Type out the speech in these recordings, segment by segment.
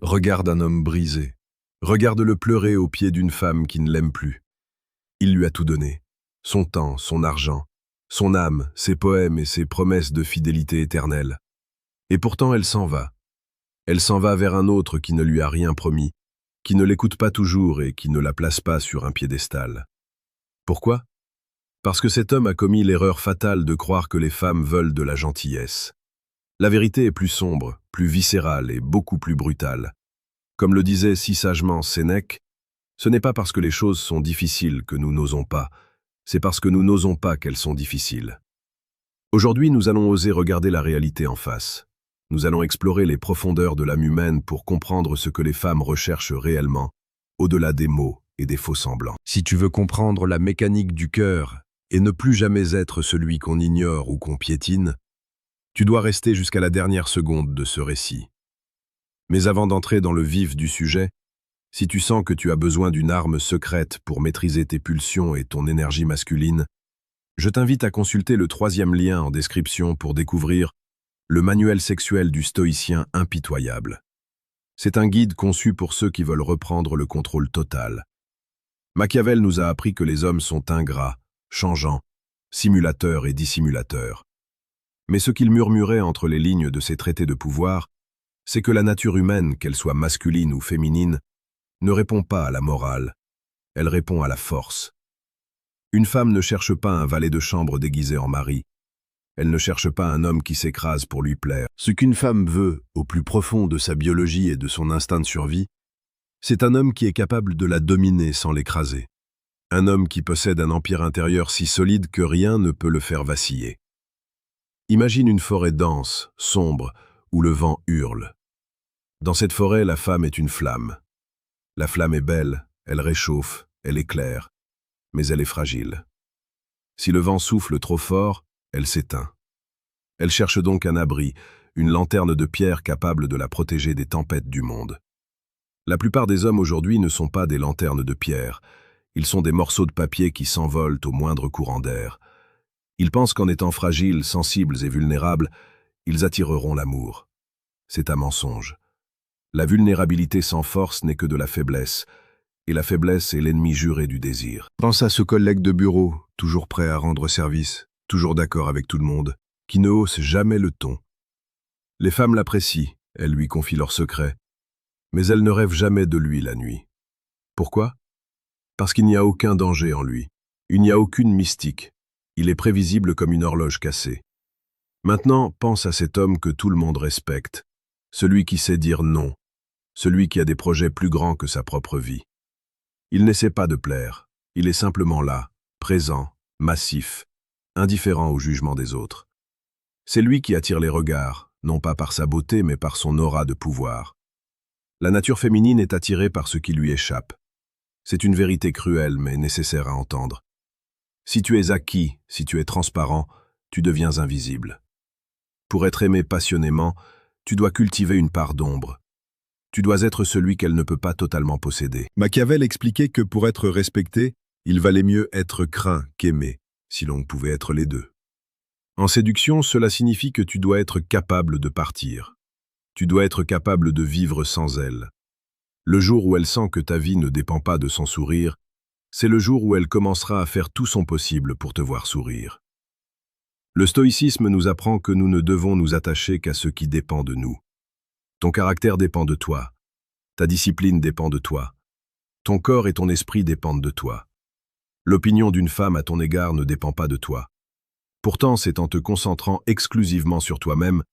Regarde un homme brisé. Regarde-le pleurer aux pieds d'une femme qui ne l'aime plus. Il lui a tout donné. Son temps, son argent, son âme, ses poèmes et ses promesses de fidélité éternelle. Et pourtant elle s'en va. Elle s'en va vers un autre qui ne lui a rien promis, qui ne l'écoute pas toujours et qui ne la place pas sur un piédestal. Pourquoi? Parce que cet homme a commis l'erreur fatale de croire que les femmes veulent de la gentillesse. La vérité est plus sombre, plus viscérale et beaucoup plus brutale. Comme le disait si sagement Sénèque, ce n'est pas parce que les choses sont difficiles que nous n'osons pas, c'est parce que nous n'osons pas qu'elles sont difficiles. Aujourd'hui, nous allons oser regarder la réalité en face. Nous allons explorer les profondeurs de l'âme humaine pour comprendre ce que les femmes recherchent réellement, au-delà des mots et des faux-semblants. Si tu veux comprendre la mécanique du cœur et ne plus jamais être celui qu'on ignore ou qu'on piétine, tu dois rester jusqu'à la dernière seconde de ce récit. Mais avant d'entrer dans le vif du sujet, si tu sens que tu as besoin d'une arme secrète pour maîtriser tes pulsions et ton énergie masculine, je t'invite à consulter le 3e lien en description pour découvrir le manuel sexuel du stoïcien impitoyable. C'est un guide conçu pour ceux qui veulent reprendre le contrôle total. Machiavel nous a appris que les hommes sont ingrats, changeants, simulateurs et dissimulateurs. Mais ce qu'il murmurait entre les lignes de ses traités de pouvoir, c'est que la nature humaine, qu'elle soit masculine ou féminine, ne répond pas à la morale, elle répond à la force. Une femme ne cherche pas un valet de chambre déguisé en mari, elle ne cherche pas un homme qui s'écrase pour lui plaire. Ce qu'une femme veut, au plus profond de sa biologie et de son instinct de survie, c'est un homme qui est capable de la dominer sans l'écraser. Un homme qui possède un empire intérieur si solide que rien ne peut le faire vaciller. Imagine une forêt dense, sombre, où le vent hurle. Dans cette forêt, la femme est une flamme. La flamme est belle, elle réchauffe, elle éclaire, mais elle est fragile. Si le vent souffle trop fort, elle s'éteint. Elle cherche donc un abri, une lanterne de pierre capable de la protéger des tempêtes du monde. La plupart des hommes aujourd'hui ne sont pas des lanternes de pierre, ils sont des morceaux de papier qui s'envolent au moindre courant d'air. Ils pensent qu'en étant fragiles, sensibles et vulnérables, ils attireront l'amour. C'est un mensonge. La vulnérabilité sans force n'est que de la faiblesse, et la faiblesse est l'ennemi juré du désir. Pense à ce collègue de bureau, toujours prêt à rendre service, toujours d'accord avec tout le monde, qui ne hausse jamais le ton. Les femmes l'apprécient, elles lui confient leurs secrets, mais elles ne rêvent jamais de lui la nuit. Pourquoi? Parce qu'il n'y a aucun danger en lui, il n'y a aucune mystique, il est prévisible comme une horloge cassée. Maintenant, pense à cet homme que tout le monde respecte, celui qui sait dire non, celui qui a des projets plus grands que sa propre vie. Il n'essaie pas de plaire, il est simplement là, présent, massif, indifférent au jugement des autres. C'est lui qui attire les regards, non pas par sa beauté mais par son aura de pouvoir. La nature féminine est attirée par ce qui lui échappe. C'est une vérité cruelle mais nécessaire à entendre. Si tu es acquis, si tu es transparent, tu deviens invisible. Pour être aimé passionnément, tu dois cultiver une part d'ombre. Tu dois être celui qu'elle ne peut pas totalement posséder. Machiavel expliquait que pour être respecté, il valait mieux être craint qu'aimé, si l'on pouvait être les deux. En séduction, cela signifie que tu dois être capable de partir. Tu dois être capable de vivre sans elle. Le jour où elle sent que ta vie ne dépend pas de son sourire, c'est le jour où elle commencera à faire tout son possible pour te voir sourire. Le stoïcisme nous apprend que nous ne devons nous attacher qu'à ce qui dépend de nous. Ton caractère dépend de toi. Ta discipline dépend de toi. Ton corps et ton esprit dépendent de toi. L'opinion d'une femme à ton égard ne dépend pas de toi. Pourtant, c'est en te concentrant exclusivement sur toi-même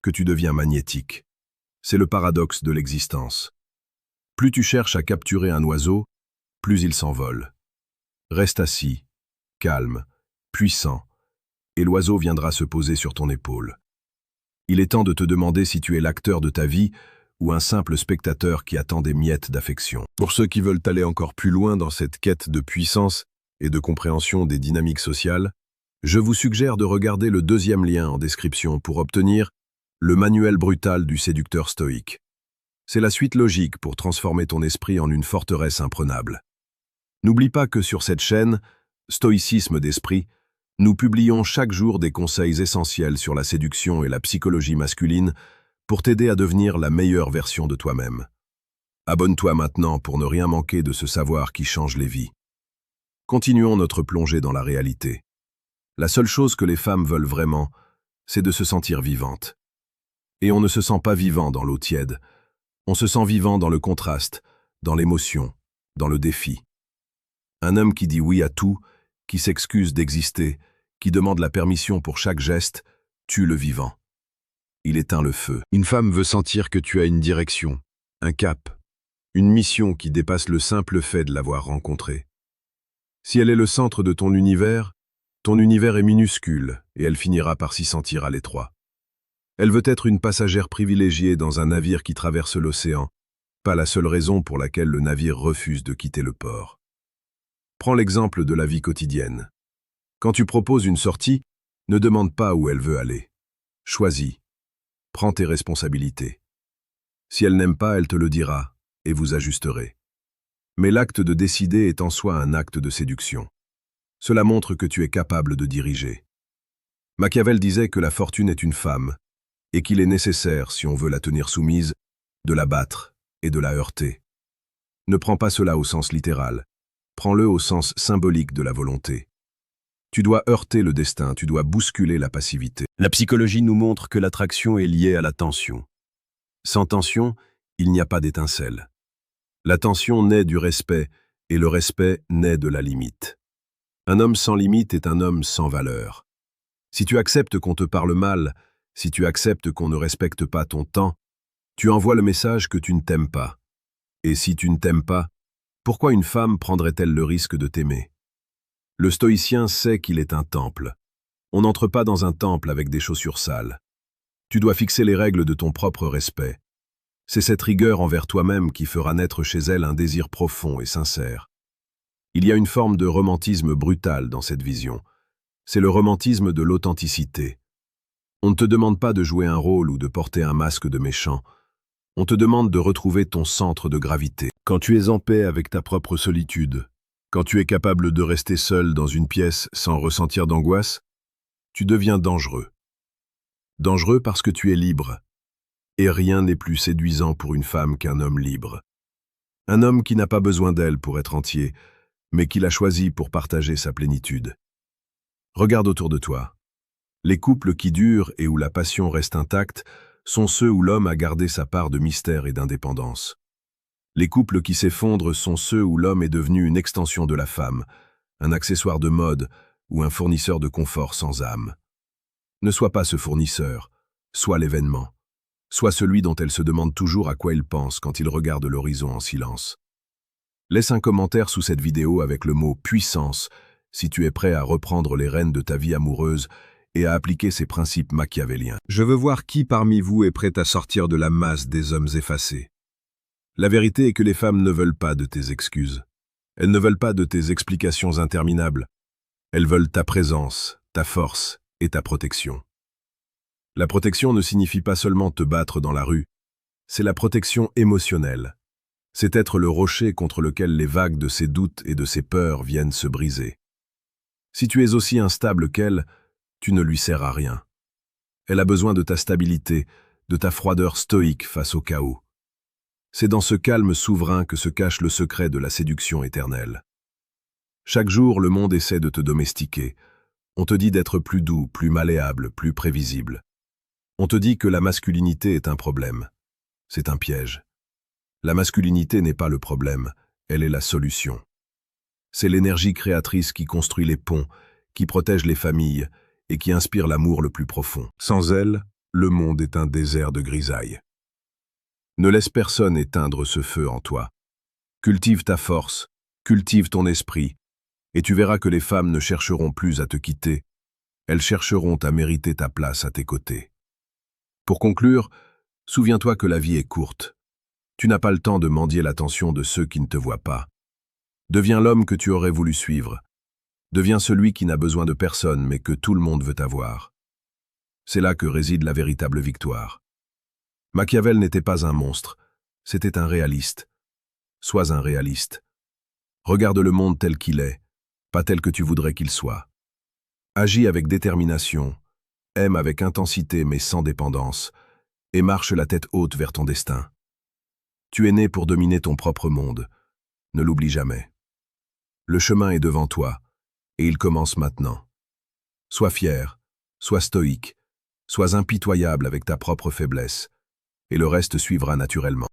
que tu deviens magnétique. C'est le paradoxe de l'existence. Plus tu cherches à capturer un oiseau, plus il s'envole. Reste assis, calme, puissant, et l'oiseau viendra se poser sur ton épaule. Il est temps de te demander si tu es l'acteur de ta vie ou un simple spectateur qui attend des miettes d'affection. Pour ceux qui veulent aller encore plus loin dans cette quête de puissance et de compréhension des dynamiques sociales, je vous suggère de regarder le 2e lien en description pour obtenir le manuel brutal du séducteur stoïque. C'est la suite logique pour transformer ton esprit en une forteresse imprenable. N'oublie pas que sur cette chaîne, Stoïcisme d'esprit, nous publions chaque jour des conseils essentiels sur la séduction et la psychologie masculine pour t'aider à devenir la meilleure version de toi-même. Abonne-toi maintenant pour ne rien manquer de ce savoir qui change les vies. Continuons notre plongée dans la réalité. La seule chose que les femmes veulent vraiment, c'est de se sentir vivantes. Et on ne se sent pas vivant dans l'eau tiède. On se sent vivant dans le contraste, dans l'émotion, dans le défi. Un homme qui dit oui à tout, qui s'excuse d'exister, qui demande la permission pour chaque geste, tue le vivant. Il éteint le feu. Une femme veut sentir que tu as une direction, un cap, une mission qui dépasse le simple fait de l'avoir rencontrée. Si elle est le centre de ton univers est minuscule et elle finira par s'y sentir à l'étroit. Elle veut être une passagère privilégiée dans un navire qui traverse l'océan, pas la seule raison pour laquelle le navire refuse de quitter le port. Prends l'exemple de la vie quotidienne. Quand tu proposes une sortie, ne demande pas où elle veut aller. Choisis. Prends tes responsabilités. Si elle n'aime pas, elle te le dira, et vous ajusterez. Mais l'acte de décider est en soi un acte de séduction. Cela montre que tu es capable de diriger. Machiavel disait que la fortune est une femme, et qu'il est nécessaire, si on veut la tenir soumise, de la battre et de la heurter. Ne prends pas cela au sens littéral, prends-le au sens symbolique de la volonté. Tu dois heurter le destin, tu dois bousculer la passivité. La psychologie nous montre que l'attraction est liée à la tension. Sans tension, il n'y a pas d'étincelle. La tension naît du respect, et le respect naît de la limite. Un homme sans limite est un homme sans valeur. Si tu acceptes qu'on te parle mal, si tu acceptes qu'on ne respecte pas ton temps, tu envoies le message que tu ne t'aimes pas. Et si tu ne t'aimes pas, pourquoi une femme prendrait-elle le risque de t'aimer? Le stoïcien sait qu'il est un temple. On n'entre pas dans un temple avec des chaussures sales. Tu dois fixer les règles de ton propre respect. C'est cette rigueur envers toi-même qui fera naître chez elle un désir profond et sincère. Il y a une forme de romantisme brutal dans cette vision. C'est le romantisme de l'authenticité. On ne te demande pas de jouer un rôle ou de porter un masque de méchant. On te demande de retrouver ton centre de gravité. Quand tu es en paix avec ta propre solitude, quand tu es capable de rester seul dans une pièce sans ressentir d'angoisse, tu deviens dangereux. Dangereux parce que tu es libre. Et rien n'est plus séduisant pour une femme qu'un homme libre. Un homme qui n'a pas besoin d'elle pour être entier, mais qui l'a choisi pour partager sa plénitude. Regarde autour de toi. Les couples qui durent et où la passion reste intacte sont ceux où l'homme a gardé sa part de mystère et d'indépendance. Les couples qui s'effondrent sont ceux où l'homme est devenu une extension de la femme, un accessoire de mode ou un fournisseur de confort sans âme. Ne sois pas ce fournisseur, sois l'événement. Sois celui dont elle se demande toujours à quoi il pense quand il regarde l'horizon en silence. Laisse un commentaire sous cette vidéo avec le mot « puissance » si tu es prêt à reprendre les rênes de ta vie amoureuse et à appliquer ces principes machiavéliens. Je veux voir qui parmi vous est prêt à sortir de la masse des hommes effacés. La vérité est que les femmes ne veulent pas de tes excuses. Elles ne veulent pas de tes explications interminables. Elles veulent ta présence, ta force et ta protection. La protection ne signifie pas seulement te battre dans la rue, c'est la protection émotionnelle. C'est être le rocher contre lequel les vagues de ses doutes et de ses peurs viennent se briser. Si tu es aussi instable qu'elle, tu ne lui sers à rien. Elle a besoin de ta stabilité, de ta froideur stoïque face au chaos. C'est dans ce calme souverain que se cache le secret de la séduction éternelle. Chaque jour, le monde essaie de te domestiquer. On te dit d'être plus doux, plus malléable, plus prévisible. On te dit que la masculinité est un problème. C'est un piège. La masculinité n'est pas le problème, elle est la solution. C'est l'énergie créatrice qui construit les ponts, qui protège les familles et qui inspire l'amour le plus profond. Sans elle, le monde est un désert de grisailles. Ne laisse personne éteindre ce feu en toi. Cultive ta force, cultive ton esprit, et tu verras que les femmes ne chercheront plus à te quitter, elles chercheront à mériter ta place à tes côtés. Pour conclure, souviens-toi que la vie est courte. Tu n'as pas le temps de mendier l'attention de ceux qui ne te voient pas. Deviens l'homme que tu aurais voulu suivre. Deviens celui qui n'a besoin de personne mais que tout le monde veut avoir. C'est là que réside la véritable victoire. Machiavel n'était pas un monstre, c'était un réaliste. Sois un réaliste. Regarde le monde tel qu'il est, pas tel que tu voudrais qu'il soit. Agis avec détermination, aime avec intensité mais sans dépendance, et marche la tête haute vers ton destin. Tu es né pour dominer ton propre monde. Ne l'oublie jamais. Le chemin est devant toi, et il commence maintenant. Sois fier, sois stoïque, sois impitoyable avec ta propre faiblesse, et le reste suivra naturellement.